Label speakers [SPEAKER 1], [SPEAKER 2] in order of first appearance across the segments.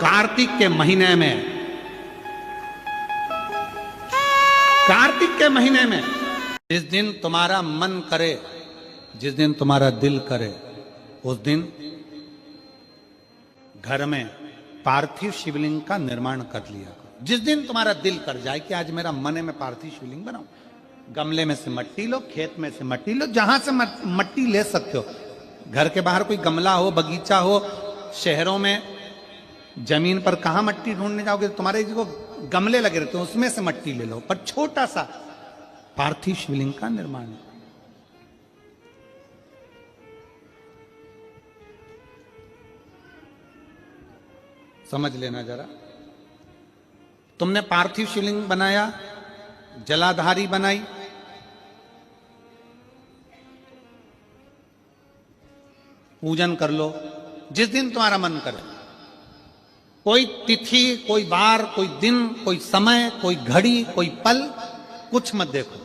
[SPEAKER 1] कार्तिक के महीने में, कार्तिक के महीने में जिस दिन तुम्हारा मन करे, जिस दिन तुम्हारा दिल करे, उस दिन घर में पार्थिव शिवलिंग का निर्माण कर लिया करो। जिस दिन तुम्हारा दिल कर जाए कि आज मेरा मन है मैं पार्थिव शिवलिंग बनाऊं, गमले में से मट्टी लो, खेत में से मट्टी लो, जहां से मट्टी ले सकते हो। घर के बाहर कोई गमला हो, बगीचा हो, शहरों में जमीन पर कहां मट्टी ढूंढने जाओगे, तुम्हारे जो गमले लगे रहते हैं उसमें से मट्टी ले लो, पर छोटा सा पार्थिव शिवलिंग का निर्माण। समझ लेना जरा, तुमने पार्थिव शिवलिंग बनाया, जलाधारी बनाई, पूजन कर लो जिस दिन तुम्हारा मन करे। कोई तिथि, कोई बार, कोई दिन, कोई समय, कोई घड़ी, कोई पल, कुछ मत देखो।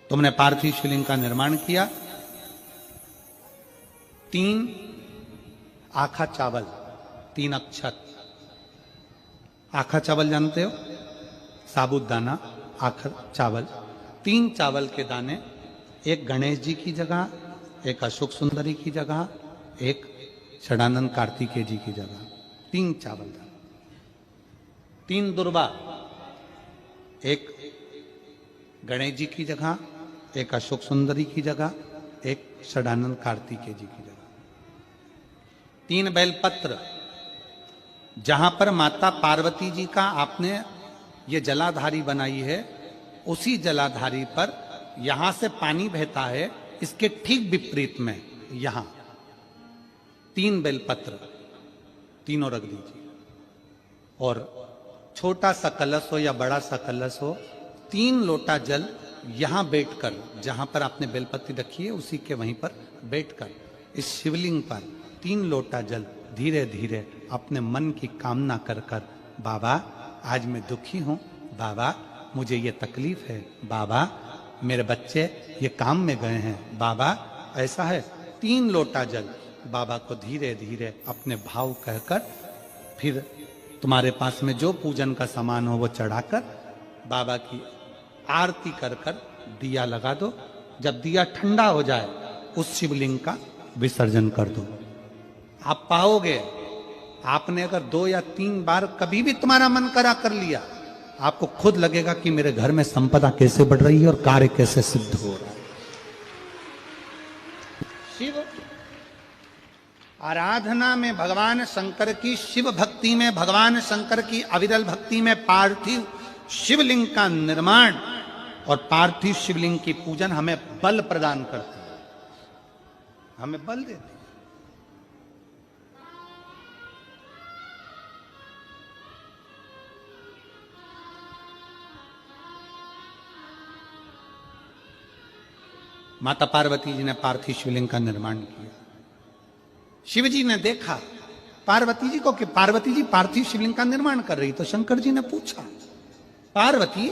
[SPEAKER 1] तुमने पार्थिव शिवलिंग का निर्माण किया। 3 आखा चावल, 3 अक्षत। आखा चावल जानते हो, साबुदाना, आखा चावल। 3 चावल के दाने, एक गणेश जी की जगह, एक अशोक सुंदरी की जगह, एक षडानंद कार्तिकेय जी की जगह। 3 चावल दाने। 3 दुर्वा, एक गणेश जी की जगह, एक अशोक सुंदरी की जगह, एक षडानंद कार्तिकेय जी की जगह। 3 बेलपत्र, जहां पर माता पार्वती जी का आपने ये जलाधारी बनाई है, उसी जलाधारी पर यहां से पानी बहता है, इसके ठीक विपरीत में यहां 3 बेलपत्र, तीनों रख दीजिए। और छोटा सा कलश हो या बड़ा सा कलश हो, 3 लोटा जल यहां बैठकर, जहां पर आपने बेलपत्ती रखी है उसी के वहीं पर बैठकर इस शिवलिंग पर 3 लोटा जल धीरे धीरे अपने मन की कामना कर कर, बाबा आज मैं दुखी हूं, बाबा मुझे ये तकलीफ है, बाबा मेरे बच्चे ये काम में गए हैं, बाबा ऐसा है। 3 लोटा जल बाबा को धीरे धीरे अपने भाव कहकर, फिर तुम्हारे पास में जो पूजन का सामान हो वो चढ़ाकर बाबा की आरती कर कर दिया लगा दो। जब दिया ठंडा हो जाए उस शिवलिंग का विसर्जन कर दो। आप पाओगे, आपने अगर 2 या 3 बार कभी भी तुम्हारा मन करा कर लिया, आपको खुद लगेगा कि मेरे घर में संपदा कैसे बढ़ रही है और कार्य कैसे सिद्ध हो रहा है। शिव आराधना में भगवान शंकर की, शिव भक्ति में भगवान शंकर की अविरल भक्ति में पार्थिव शिवलिंग का निर्माण और पार्थिव शिवलिंग की पूजन हमें बल प्रदान करती है, हमें बल देती है। माता पार्वती जी ने पार्थिव शिवलिंग का निर्माण किया। शिव जी ने देखा पार्वती जी को कि पार्वती जी पार्थिव शिवलिंग का निर्माण कर रही, तो शंकर जी ने पूछा, पार्वती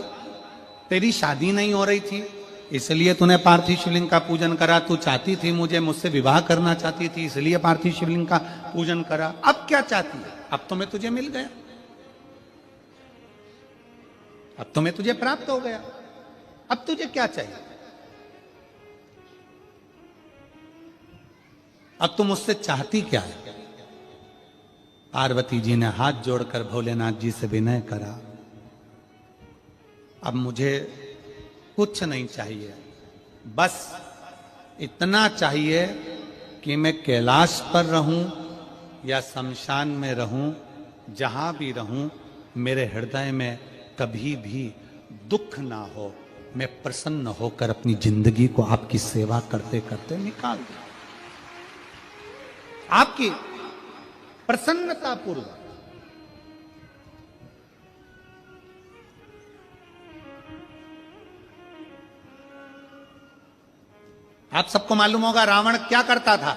[SPEAKER 1] तेरी शादी नहीं हो रही थी इसलिए तूने पार्थिव शिवलिंग का पूजन करा, तू चाहती थी मुझसे विवाह करना चाहती थी इसलिए पार्थिव शिवलिंग का पूजन करा, अब क्या चाहती है? अब तो मैं तुझे मिल गया, अब तो मैं तुझे प्राप्त हो गया, अब तुझे क्या चाहिए? अब तुम मुझसे चाहती क्या है? पार्वती जी ने हाथ जोड़कर भोलेनाथ जी से विनय करा, अब मुझे कुछ नहीं चाहिए, बस इतना चाहिए कि मैं कैलाश पर रहूं या शमशान में रहूं, जहां भी रहूं मेरे हृदय में कभी भी दुख ना हो, मैं प्रसन्न होकर अपनी जिंदगी को आपकी सेवा करते करते निकाल दूं, आपकी प्रसन्नता पूर्वक। आप सबको मालूम होगा रावण क्या करता था।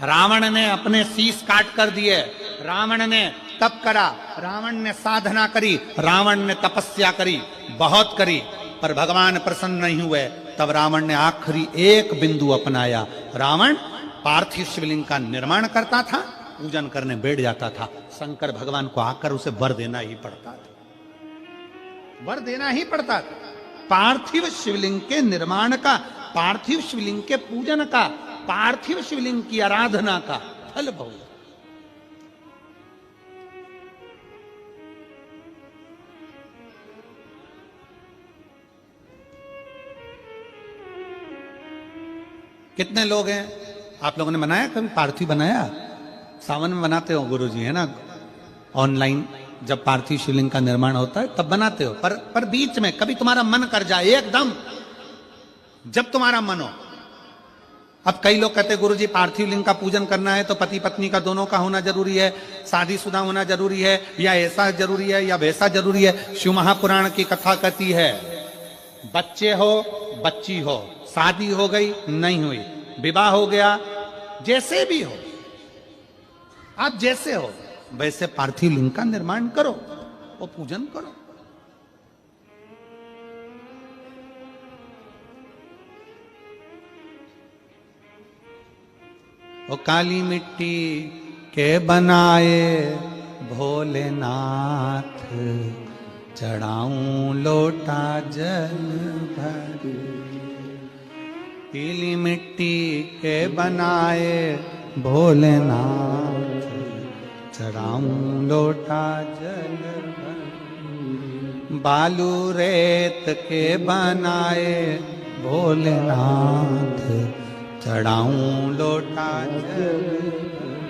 [SPEAKER 1] रावण ने अपने शीश काट कर दिए, रावण ने तप करा, रावण ने साधना करी, रावण ने तपस्या करी, बहुत करी, पर भगवान प्रसन्न नहीं हुए। तब रावण ने आखिरी एक बिंदु अपनाया। रावण पार्थिव शिवलिंग का निर्माण करता था, पूजन करने बैठ जाता था। शंकर भगवान को आकर उसे वर देना ही पड़ता था, वर देना ही पड़ता था। पार्थिव शिवलिंग के निर्माण का, पार्थिव शिवलिंग के पूजन का, पार्थिव शिवलिंग की आराधना का फल भोग। कितने लोग हैं आप लोगों ने बनाया, कभी पार्थिव बनाया? सावन में बनाते हो गुरुजी, है ना, ऑनलाइन जब पार्थिव शिवलिंग का निर्माण होता है तब बनाते हो। पर बीच में कभी तुम्हारा मन कर जाए एकदम, जब तुम्हारा मन हो। अब कई लोग कहते हैं गुरुजी पार्थिव लिंग का पूजन करना है तो पति पत्नी का दोनों का होना जरूरी है, शादीशुदा होना जरूरी है, या ऐसा जरूरी है या वैसा जरूरी है। शिव महापुराण की कथा कहती है बच्चे हो बच्ची हो, शादी हो गई नहीं हुई, विवाह हो गया, जैसे भी हो, आप जैसे हो वैसे पार्थिव लिंग का निर्माण करो और पूजन करो। वो काली मिट्टी के बनाए भोलेनाथ, चढ़ाऊं लोटा जल भर। पीली मिट्टी के बनाए भोलेनाथ, चढ़ाऊं लोटा जल भर। बालू रेत के बनाए भोलेनाथ, चढ़ाऊं लोटा जल भर।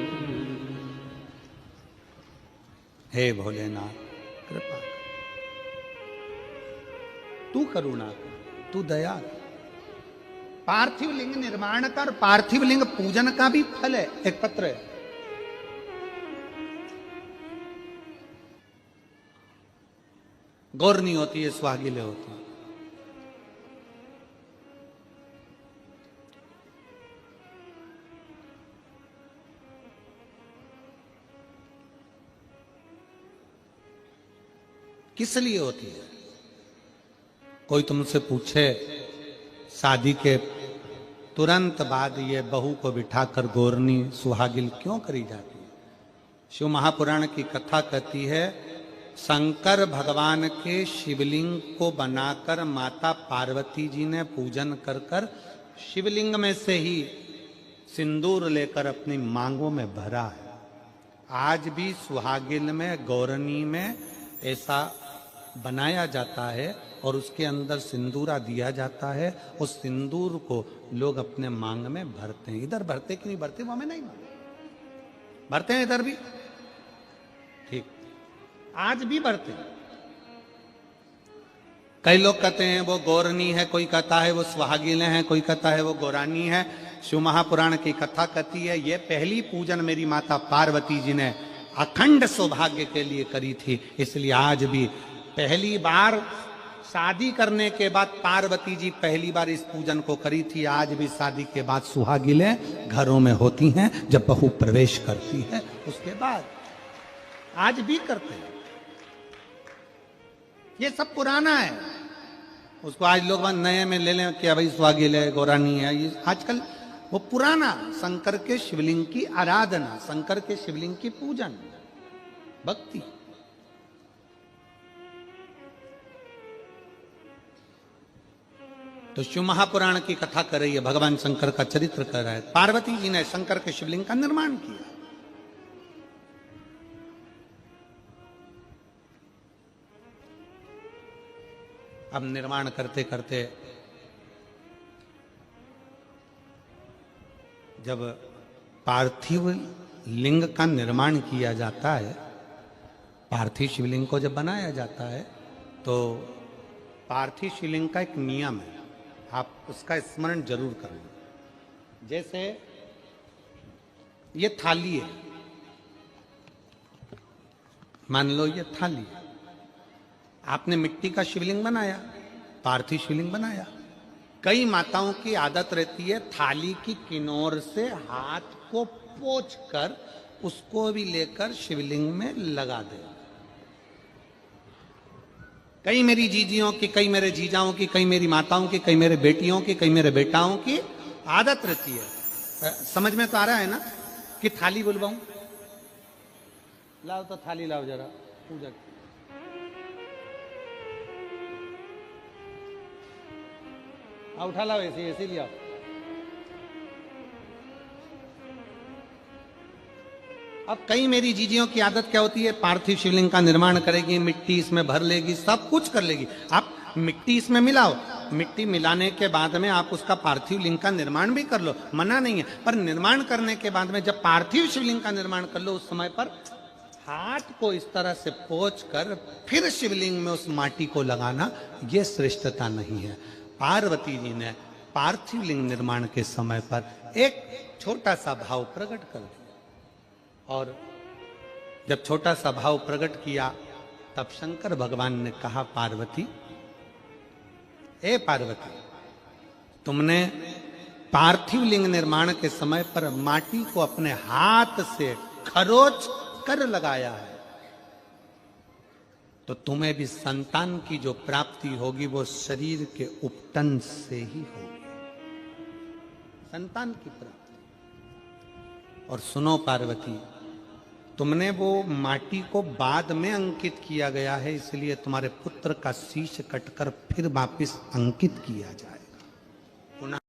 [SPEAKER 1] हे भोलेनाथ कृपा कर, तू करुणा कर, तू दया कर। पार्थिव लिंग निर्माण कर, पार्थिव लिंग पूजन का भी फल है। एक पत्र है, गौरनी होती है, सुहागिले होती है। किस लिए होती है? कोई तुमसे पूछे शादी के तुरंत बाद ये बहू को बिठाकर गौरनी सुहागिल क्यों करी जाती है? शिव महापुराण की कथा कहती है शंकर भगवान के शिवलिंग को बनाकर माता पार्वती जी ने पूजन कर कर शिवलिंग में से ही सिंदूर लेकर अपनी मांगों में भरा है। आज भी सुहागिल में, गौरनी में ऐसा बनाया जाता है और उसके अंदर सिंदूरा दिया जाता है। उस सिंदूर को लोग अपने मांग में भरते हैं। इधर भरते कि नहीं भरते वो हमें नहीं मालूम, भरते हैं इधर भी, ठीक, आज भी भरते हैं। कई लोग कहते हैं वो गौरनी है, कोई कहता है वो सुहागिलें हैं, कोई कहता है वो गौरानी है। शिव महापुराण की कथा कहती है ये पहली पूजन मेरी माता पार्वती जी ने अखंड सौभाग्य के लिए करी थी, इसलिए आज भी पहली बार शादी करने के बाद पार्वती जी पहली बार इस पूजन को करी थी। आज भी शादी के बाद सुहागिलें घरों में होती हैं, जब बहू प्रवेश करती है उसके बाद आज भी करते हैं। ये सब पुराना है, उसको आज लोग नए में ले लें कि भाई सुहागिल है, गौरानी है। ये आजकल वो पुराना शंकर के शिवलिंग की आराधना, शंकर के शिवलिंग की पूजन, भक्ति। तो शिव महापुराण की कथा कर रही है, भगवान शंकर का चरित्र कर रहा है। पार्वती जी ने शंकर के शिवलिंग का निर्माण किया। अब निर्माण करते करते जब पार्थिव लिंग का निर्माण किया जाता है, पार्थिव शिवलिंग को जब बनाया जाता है तो पार्थिव शिवलिंग का एक नियम है, आप उसका स्मरण जरूर करना। जैसे ये थाली है, मान लो ये थाली है, आपने मिट्टी का शिवलिंग बनाया, पार्थिव शिवलिंग बनाया। कई माताओं की आदत रहती है थाली की किनार से हाथ को पोंछ कर उसको भी लेकर शिवलिंग में लगा दे। कई मेरी जीजियों की, कई मेरे जीजाओं की, कई मेरी माताओं की, कई मेरे बेटियों की, कई मेरे बेटाओं की आदत रहती है। समझ में तो आ रहा है ना कि थाली बुलवाऊं? लाओ तो थाली लाओ जरा पूजा की। उठा लाओ, ऐसे ऐसे लिया। अब कई मेरी जीजियों की आदत क्या होती है, पार्थिव शिवलिंग का निर्माण करेगी, मिट्टी इसमें भर लेगी, सब कुछ कर लेगी। आप मिट्टी इसमें मिलाओ, मिट्टी मिलाने के बाद में आप उसका पार्थिव लिंग का निर्माण भी कर लो, मना नहीं है। पर निर्माण करने के बाद में जब पार्थिव शिवलिंग का निर्माण कर लो, उस समय पर हाथ को इस तरह से पोंछ कर फिर शिवलिंग में उस माटी को लगाना, यह श्रेष्ठता नहीं है। पार्वती जी ने पार्थिव लिंग निर्माण के समय पर एक छोटा सा भाव प्रकट कर दिया, और जब छोटा सा भाव प्रकट किया तब शंकर भगवान ने कहा, पार्वती, ए पार्वती, तुमने पार्थिव लिंग निर्माण के समय पर माटी को अपने हाथ से खरोच कर लगाया है, तो तुम्हें भी संतान की जो प्राप्ति होगी वो शरीर के उपटन से ही होगी, संतान की प्राप्ति। और सुनो पार्वती, तुमने वो माटी को बाद में अंकित किया गया है, इसलिए तुम्हारे पुत्र का शीश कटकर फिर वापिस अंकित किया जाएगा।